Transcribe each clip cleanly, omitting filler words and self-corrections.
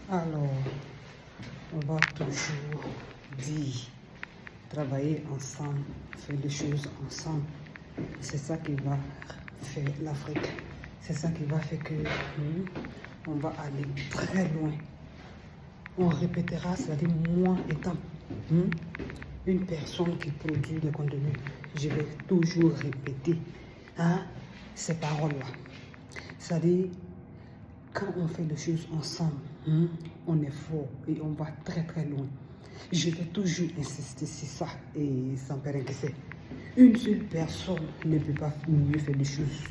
Alors, on va toujours dire, travailler ensemble, faire les choses ensemble. C'est ça qui va faire l'Afrique. C'est ça qui va faire que on va aller très loin. On répétera, c'est-à-dire moi étant une personne qui produit le contenu, je vais toujours répéter ces paroles-là. C'est-à-dire, quand on fait les choses ensemble, on est fort et on va très très loin. Je vais toujours insister sur ça et sans faire c'est. Une seule personne ne peut pas mieux faire les choses.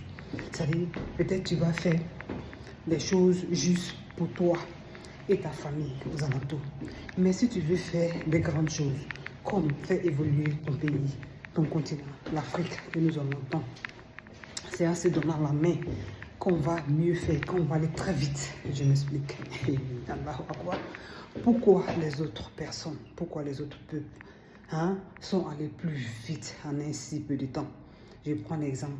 C'est-à-dire, peut-être tu vas faire des choses juste pour toi et ta famille aux alentours. Mais si tu veux faire des grandes choses, comme faire évoluer ton pays, ton continent, l'Afrique que nous avons tant, c'est en se donnant la main qu'on va mieux faire, qu'on va aller très vite. Je m'explique. Pourquoi les autres personnes, pourquoi les autres peuples sont allés plus vite en un si peu de temps? Je prends l'exemple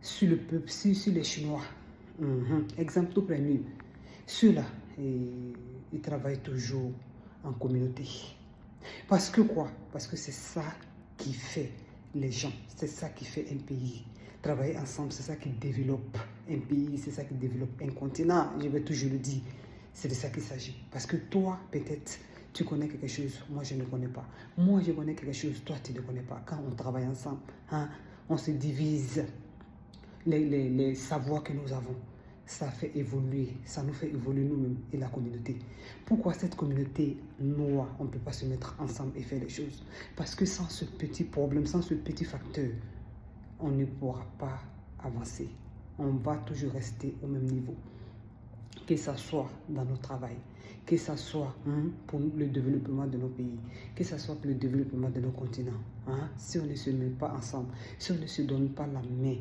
sur le peuple, sur les Chinois. Exemple tout premier. Ceux-là, ils travaillent toujours en communauté. Parce que quoi? Parce que c'est ça qui fait les gens, c'est ça qui fait un pays. Travailler ensemble, c'est ça qui développe un pays, c'est ça qui développe un continent. Je vais toujours le dire, c'est de ça qu'il s'agit. Parce que toi, peut-être, tu connais quelque chose, moi je ne connais pas. Moi je connais quelque chose, toi tu ne connais pas. Quand on travaille ensemble, on se divise les savoirs que nous avons. Ça fait évoluer, ça nous fait évoluer nous-mêmes et la communauté. Pourquoi cette communauté noire, on ne peut pas se mettre ensemble et faire les choses? Parce que sans ce petit problème, sans ce petit facteur, on ne pourra pas avancer. On va toujours rester au même niveau. Que ce soit dans notre travail, que ce soit pour le développement de nos pays, que ce soit pour le développement de nos continents. Si on ne se met pas ensemble, si on ne se donne pas la main,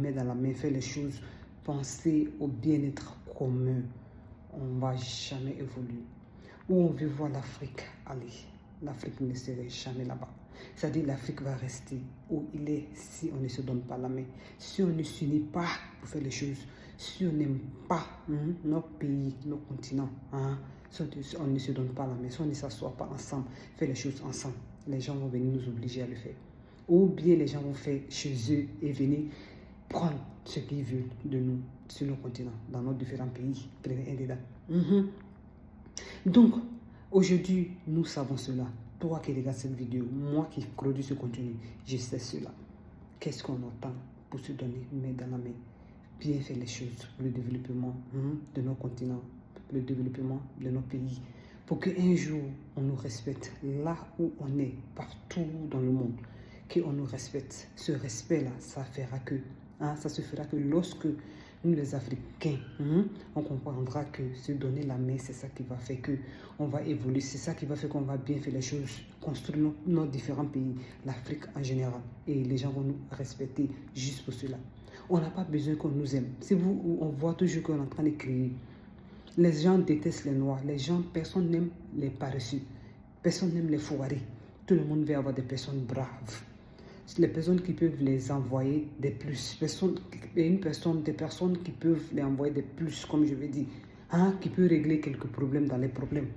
main dans la main, faire les choses, penser au bien-être commun, on ne va jamais évoluer. Où on veut voir l'Afrique aller, l'Afrique ne serait jamais là-bas. C'est-à-dire l'Afrique va rester où il est si on ne se donne pas la main, si on ne s'unit pas pour faire les choses, si on n'aime pas notre pays, nos continents, si on ne se donne pas la main, si on ne s'assoit pas ensemble, faire les choses ensemble, les gens vont venir nous obliger à le faire. Ou bien les gens vont faire chez eux et venir prendre ce qu'ils veulent de nous sur nos continents, dans nos différents pays. Donc, aujourd'hui, nous savons cela. Toi qui regardes cette vidéo, moi qui produis ce contenu, je sais cela. Qu'est-ce qu'on attend pour se donner main dans la main? Bien faire les choses pour le développement de nos continents, pour le développement de nos pays. Pour qu'un jour, on nous respecte là où on est, partout dans le monde. Qu'on nous respecte. Ce respect-là, ça se fera que lorsque nous les Africains, on comprendra que se donner la main, c'est ça qui va faire qu'on va évoluer, c'est ça qui va faire qu'on va bien faire les choses, construire nos différents pays, l'Afrique en général. Et les gens vont nous respecter juste pour cela. On n'a pas besoin qu'on nous aime. C'est vous, on voit toujours qu'on est en train de crier. Les gens détestent les Noirs, personne n'aime les paresseux, personne n'aime les foirés. Tout le monde veut avoir des personnes braves. Les personnes qui peuvent les envoyer des plus, des personnes qui peuvent les envoyer des plus, comme je vais dire, qui peut régler quelques problèmes dans les problèmes.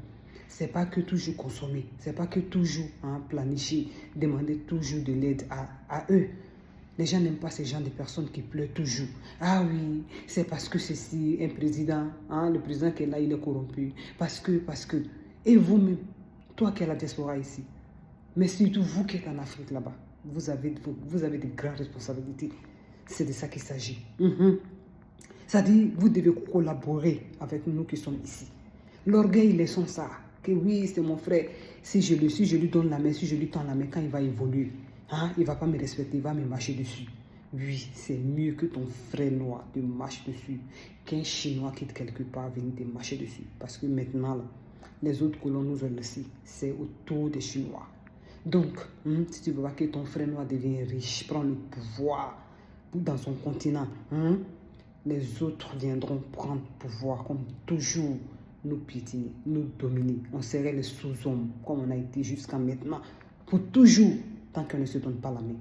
C'est pas que toujours consommer, c'est pas que toujours planifier, demander toujours de l'aide à eux. Les gens n'aiment pas ces gens de personnes qui pleurent toujours. Ah oui, c'est parce que ceci, un président, le président qui est là, il est corrompu. Parce que. Et vous-même, toi qui es à la diaspora ici, mais surtout vous qui êtes en Afrique là-bas, vous avez de grandes responsabilités. C'est de ça qu'il s'agit. C'est-à-dire, vous devez collaborer avec nous qui sommes ici. L'orgueil, laissons ça. Que oui, c'est mon frère. Si je lui donne la main, si je lui tends la main, quand il va évoluer, il ne va pas me respecter, il va me marcher dessus. Oui, c'est mieux que ton frère noir te marche dessus qu'un Chinois qui quelque part vienne te marcher dessus. Parce que maintenant, là, les autres colons nous ont laissé. C'est autour des Chinois. Donc, si tu veux voir que ton frère noir devient riche, prend le pouvoir dans son continent, les autres viendront prendre le pouvoir comme toujours, nous piétiner, nous dominer. On serait les sous-hommes comme on a été jusqu'à maintenant, pour toujours, tant qu'on ne se donne pas la main,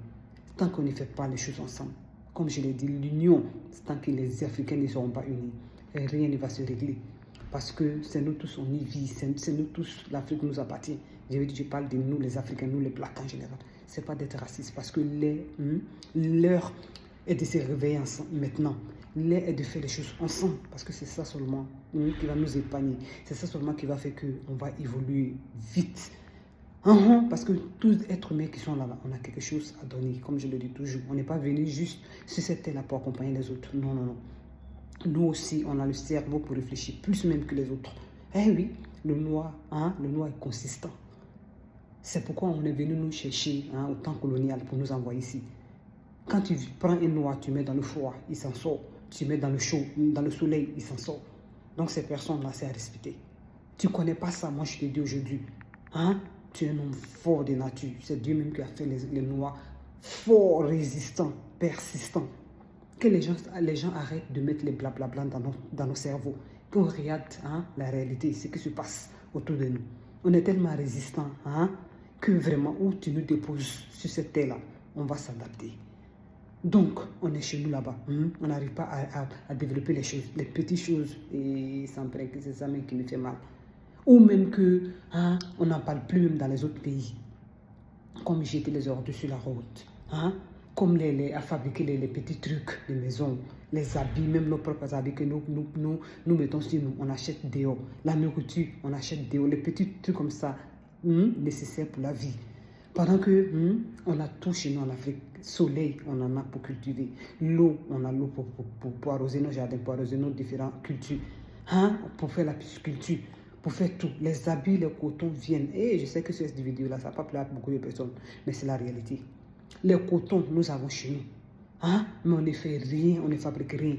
tant qu'on ne fait pas les choses ensemble. Comme je l'ai dit, l'union, tant que les Africains ne seront pas unis, rien ne va se régler. Parce que c'est nous tous, on y vit, c'est nous tous, l'Afrique nous appartient. Je parle de nous, les Africains, nous, les Blacks en général. C'est pas d'être raciste, parce que l'heure est de se réveiller ensemble maintenant. L'heure est de faire les choses ensemble, parce que c'est ça seulement qui va nous épargner. C'est ça seulement qui va faire qu'on va évoluer vite. Parce que tous les êtres humains qui sont là, on a quelque chose à donner, comme je le dis toujours. On n'est pas venu juste sur cette terre-là pour accompagner les autres. Non, non, non. Nous aussi, on a le cerveau pour réfléchir, plus même que les autres. Eh oui, le noir est consistant. C'est pourquoi on est venu nous chercher au temps colonial pour nous envoyer ici. Quand tu prends un noir, tu mets dans le froid, il s'en sort. Tu mets dans le chaud, dans le soleil, il s'en sort. Donc ces personnes-là, c'est à respecter. Tu ne connais pas ça, moi je te dis aujourd'hui. Tu es un homme fort de nature. C'est Dieu même qui a fait les noirs forts, résistants, persistants. Que les gens arrêtent de mettre les blablabla dans nos cerveaux. Qu'on regarde la réalité, ce qui se passe autour de nous. On est tellement résistants que vraiment, où tu nous déposes sur cette terre-là, on va s'adapter. Donc, on est chez nous là-bas. On n'arrive pas à développer les choses, les petites choses. Et c'est ça même qui me fait mal. Ou même que on n'en parle plus même dans les autres pays. Comme jeter les ordures sur la route. Comme à fabriquer les petits trucs de maison. Les habits, même nos propres habits que nous mettons sur nous. On achète dehors. La nourriture, on achète dehors. Les petits trucs comme ça, nécessaires pour la vie. Pendant que on a tout chez nous en Afrique. Soleil, on en a pour cultiver. L'eau, on a l'eau pour arroser nos jardins, pour arroser nos différentes cultures. Pour faire la pisciculture, pour faire tout. Les habits, les cotons viennent. Et je sais que sur cette vidéo-là, ça n'a pas plu à beaucoup de personnes, mais c'est la réalité. Les cotons, nous avons chez nous. Mais on ne fait rien, on ne fabrique rien.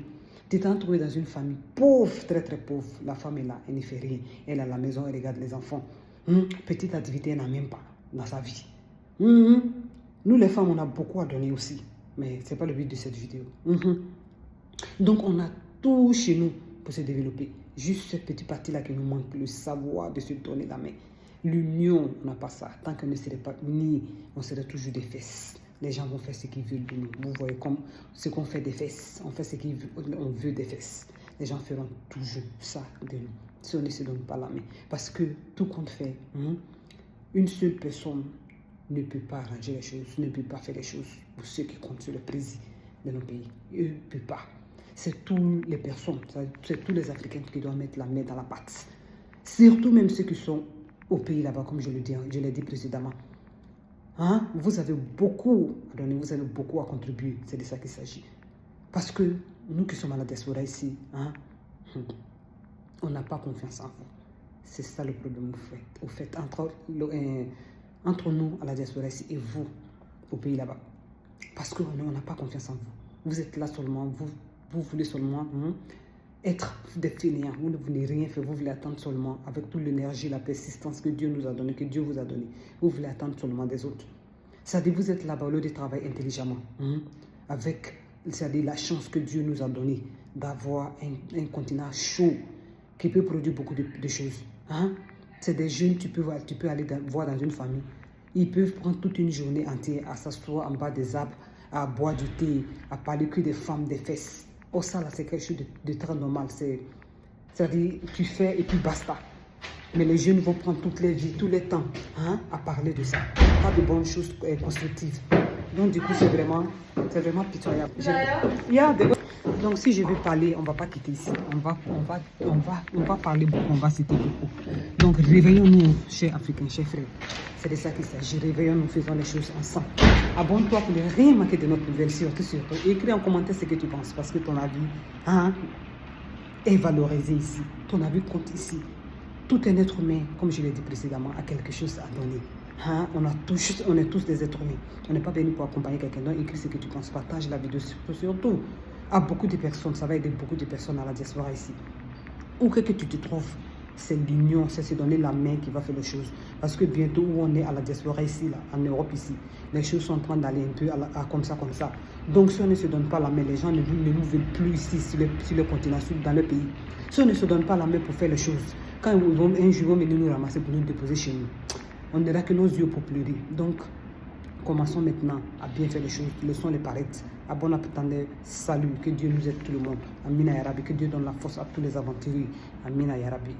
Tu t'es trouvé dans une famille pauvre, très très pauvre. La femme est là, elle ne fait rien. Elle est à la maison, elle regarde les enfants. Petite activité, elle n'a même pas dans sa vie. Nous les femmes, on a beaucoup à donner aussi. Mais ce n'est pas le but de cette vidéo. Donc on a tout chez nous pour se développer. Juste cette petite partie-là qui nous manque, le savoir de se donner la main. L'union, on n'a pas ça. Tant qu'on ne serait pas unis, on serait toujours des fesses. Les gens vont faire ce qu'ils veulent de nous. Vous voyez comme ce qu'on fait des fesses. On fait ce qu'on veut des fesses. Les gens feront toujours ça de nous. Si on ne se donne pas la main. Parce que tout compte fait, une seule personne ne peut pas arranger les choses, ne peut pas faire les choses pour ceux qui comptent sur le président de nos pays. Eux ne peuvent pas. C'est toutes les personnes, c'est tous les Africains qui doivent mettre la main dans la pâte. Surtout même ceux qui sont au pays là-bas, comme je l'ai dit précédemment. Vous avez beaucoup à donner, vous avez beaucoup à contribuer. C'est de ça qu'il s'agit. Parce que nous qui sommes à la diaspora ici, on n'a pas confiance en vous. C'est ça le problème au fait entre nous à la diaspora ici et vous au pays là-bas. Parce qu'on n'a pas confiance en vous. Vous êtes là seulement, vous voulez seulement être des fainéants. Vous ne voulez rien faire, vous voulez attendre seulement avec toute l'énergie, la persistance que Dieu nous a donnée, que Dieu vous a donnée. Vous voulez attendre seulement des autres. C'est-à-dire vous êtes là-bas au lieu de travailler intelligemment. Avec c'est-à-dire la chance que Dieu nous a donnée d'avoir un continent chaud qui peut produire beaucoup de choses. C'est des jeunes, tu peux aller voir dans une famille. Ils peuvent prendre toute une journée entière à s'asseoir en bas des arbres, à boire du thé, à parler que des femmes, des fesses. Oh ça là, c'est quelque chose de très normal. C'est-à-dire, tu fais et puis basta. Mais les jeunes vont prendre toutes les vies, tous les temps à parler de ça. Pas de bonnes choses constructives. Donc du coup, c'est vraiment pitoyable. Donc si je veux parler, on ne va pas quitter ici. On va parler beaucoup, on va citer beaucoup. Donc réveillons-nous, chers Africains, chers frères. C'est de ça qu'il s'agit. Réveillons-nous, faisons les choses ensemble. Abonne-toi pour ne rien manquer de notre nouvelle, surtout. Écris en commentaire ce que tu penses, parce que ton avis est valorisé ici. Ton avis compte ici. Tout un être humain, comme je l'ai dit précédemment, a quelque chose à donner. On est tous des êtres humains. On n'est pas venu pour accompagner quelqu'un. Donc écris ce que tu penses. Partage la vidéo surtout à beaucoup de personnes. Ça va aider beaucoup de personnes à la diaspora ici. Où que tu te trouves, c'est l'union, c'est se donner la main qui va faire les choses. Parce que bientôt, où on est à la diaspora ici, là, en Europe ici, les choses sont en train d'aller un peu comme ça. Donc si on ne se donne pas la main, les gens ne nous veulent plus ici sur le continent, dans le pays. Si on ne se donne pas la main pour faire les choses, quand un jour ils vont venir nous ramasser pour nous déposer chez nous, on n'aura que nos yeux pour pleurer. Donc, commençons maintenant à bien faire les choses. Laissons les paraître. À bon appétit, salut, que Dieu nous aide tout le monde. Amina Yarabi, que Dieu donne la force à tous les aventuriers. Amina Yarabi.